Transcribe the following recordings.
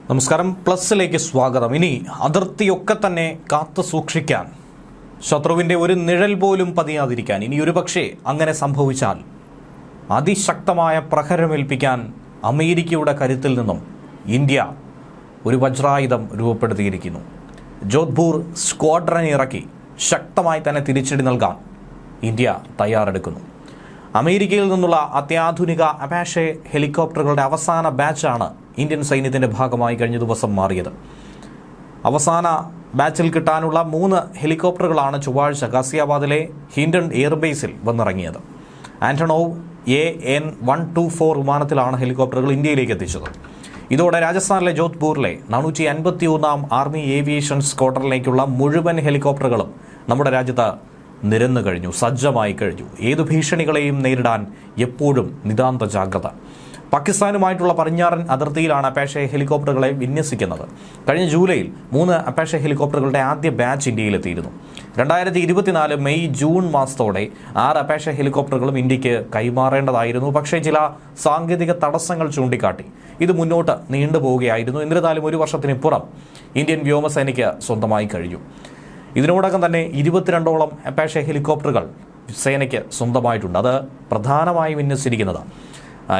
നമസ്കാരം, പ്ലസിലേക്ക് സ്വാഗതം. ഇനി അതിർത്തിയൊക്കെ തന്നെ കാത്തു സൂക്ഷിക്കാൻ, ശത്രുവിൻ്റെ ഒരു നിഴൽ പോലും പതിയാതിരിക്കാൻ, ഇനി ഒരു പക്ഷേ അങ്ങനെ സംഭവിച്ചാൽ അതിശക്തമായ പ്രഹരമേൽപ്പിക്കാൻ അമേരിക്കയുടെ കരുത്തിൽ നിന്നും ഇന്ത്യ ഒരു വജ്രായുധം രൂപപ്പെടുത്തിയിരിക്കുന്നു. ജോധ്പൂർ സ്ക്വാഡ്രൻ ഇറക്കി ശക്തമായി തന്നെ തിരിച്ചടി നൽകാൻ ഇന്ത്യ തയ്യാറെടുക്കുന്നു. അമേരിക്കയിൽ നിന്നുള്ള അത്യാധുനിക അപാഷെ ഹെലികോപ്റ്ററുകളുടെ അവസാന ബാച്ചാണ് ഇന്ത്യൻ സൈന്യത്തിൻ്റെ ഭാഗമായി കഴിഞ്ഞ ദിവസം മാറിയത്. അവസാന ബാച്ചിൽ കിട്ടാനുള്ള 3 ഹെലികോപ്റ്ററുകളാണ് ചൊവ്വാഴ്ച ഗാസിയാബാദിലെ ഹിൻഡൻ എയർബേസിൽ വന്നിറങ്ങിയത്. ആന്റണോവ് AN-124 വിമാനത്തിലാണ് ഹെലികോപ്റ്ററുകൾ ഇന്ത്യയിലേക്ക് എത്തിച്ചത്. ഇതോടെ രാജസ്ഥാനിലെ ജോധ്പൂരിലെ 451 ആർമി ഏവിയേഷൻ സ്ക്വാഡ്രനിലേക്കുള്ള മുഴുവൻ ഹെലികോപ്റ്ററുകളും നമ്മുടെ രാജ്യത്ത് നിരന്നു കഴിഞ്ഞു, സജ്ജമായി കഴിഞ്ഞു. ഏതു ഭീഷണികളെയും നേരിടാൻ എപ്പോഴും നിതാന്ത ജാഗ്രത. പാകിസ്ഥാനുമായിട്ടുള്ള പടിഞ്ഞാറൻ അതിർത്തിയിലാണ് അപാഷെ ഹെലികോപ്റ്ററുകളെ വിന്യസിക്കുന്നത്. കഴിഞ്ഞ ജൂലൈയിൽ 3 അപാഷെ ഹെലികോപ്റ്ററുകളുടെ ആദ്യ ബാച്ച് ഇന്ത്യയിലെത്തിയിരുന്നു. 2024 മെയ് ജൂൺ മാസത്തോടെ 6 അപാഷെ ഹെലികോപ്റ്ററുകളും ഇന്ത്യക്ക് കൈമാറേണ്ടതായിരുന്നു. പക്ഷേ ചില സാങ്കേതിക തടസ്സങ്ങൾ ചൂണ്ടിക്കാട്ടി ഇത് മുന്നോട്ട് നീണ്ടുപോവുകയായിരുന്നു. എന്നിരുന്നാലും 1 വർഷത്തിനിപ്പുറം ഇന്ത്യൻ വ്യോമസേനയ്ക്ക് സ്വന്തമായി കഴിഞ്ഞു. ഇതിനോടകം തന്നെ 22ഓളം അപാഷെ ഹെലികോപ്റ്ററുകൾ സേനയ്ക്ക് സ്വന്തമായിട്ടുണ്ട്. അത് പ്രധാനമായും വിന്യസിച്ചിരിക്കുന്നത്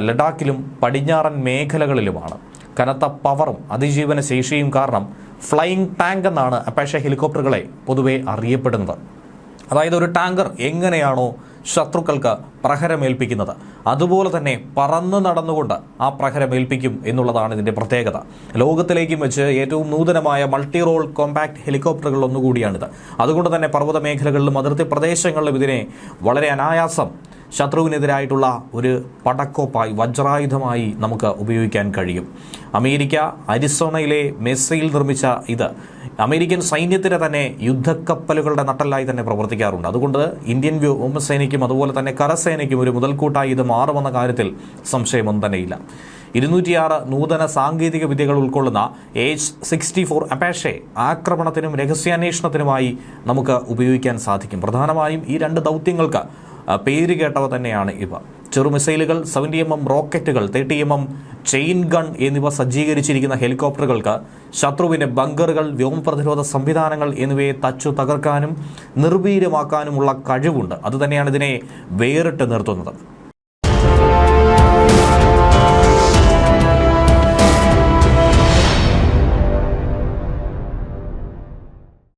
ലഡാക്കിലും പടിഞ്ഞാറൻ മേഖലകളിലുമാണ്. കനത്ത പവറും അതിജീവന ശേഷിയും കാരണം ഫ്ലൈയിങ് ടാങ്ക് എന്നാണ് അപാഷെ ഹെലികോപ്റ്ററുകളെ പൊതുവെ അറിയപ്പെടുന്നത്. അതായത് ഒരു ടാങ്കർ എങ്ങനെയാണോ ശത്രുക്കൾക്ക് പ്രഹരമേൽപ്പിക്കുന്നത്, അതുപോലെ തന്നെ പറന്ന് നടന്നുകൊണ്ട് ആ പ്രഹരമേൽപ്പിക്കും എന്നുള്ളതാണ് ഇതിൻ്റെ പ്രത്യേകത. ലോകത്തിലേക്കും വെച്ച് ഏറ്റവും നൂതനമായ മൾട്ടി റോൾ കോമ്പാക്ട് ഹെലികോപ്റ്ററുകൾ ഒന്നുകൂടിയാണിത്. അതുകൊണ്ട് തന്നെ പർവ്വത മേഖലകളിലും അതിർത്തി പ്രദേശങ്ങളിലും ഇതിനെ വളരെ അനായാസം ശത്രുവിനെതിരായിട്ടുള്ള ഒരു പടക്കോപ്പായി, വജ്രായുധമായി നമുക്ക് ഉപയോഗിക്കാൻ കഴിയും. അമേരിക്ക അരിസോണയിലെ മെസ്സയിൽ നിർമ്മിച്ച ഇത് അമേരിക്കൻ സൈന്യത്തിന് തന്നെ യുദ്ധക്കപ്പലുകളുടെ നട്ടെല്ലായി തന്നെ പ്രവർത്തിക്കാറുണ്ട്. അതുകൊണ്ട് ഇന്ത്യൻ വ്യോമസേനയ്ക്കും അതുപോലെ തന്നെ കരസേനയ്ക്കും ഒരു മുതൽക്കൂട്ടായി ഇത് മാറുമെന്ന കാര്യത്തിൽ സംശയമൊന്നും തന്നെയില്ല. 206 നൂതന സാങ്കേതിക വിദ്യകൾ ഉൾക്കൊള്ളുന്ന H-64 അപാഷെ ആക്രമണത്തിനും രഹസ്യാന്വേഷണത്തിനുമായി നമുക്ക് ഉപയോഗിക്കാൻ സാധിക്കും. പ്രധാനമായും ഈ 2 ദൗത്യങ്ങൾക്ക് പേര് കേട്ടവ തന്നെയാണ് ഇവ. ചെറു മിസൈലുകൾ, 70mm റോക്കറ്റുകൾ, 30mm ചെയിൻ ഗൺ എന്നിവ സജ്ജീകരിച്ചിരിക്കുന്ന ഹെലികോപ്റ്ററുകൾക്ക് ശത്രുവിൻ്റെ ബങ്കറുകൾ, വ്യോമപ്രതിരോധ സംവിധാനങ്ങൾ എന്നിവയെ തച്ചു തകർക്കാനും നിർവീര്യമാക്കാനുമുള്ള കഴിവുണ്ട്. അതുതന്നെയാണ് ഇതിനെ വേറിട്ട് നിർത്തുന്നത്.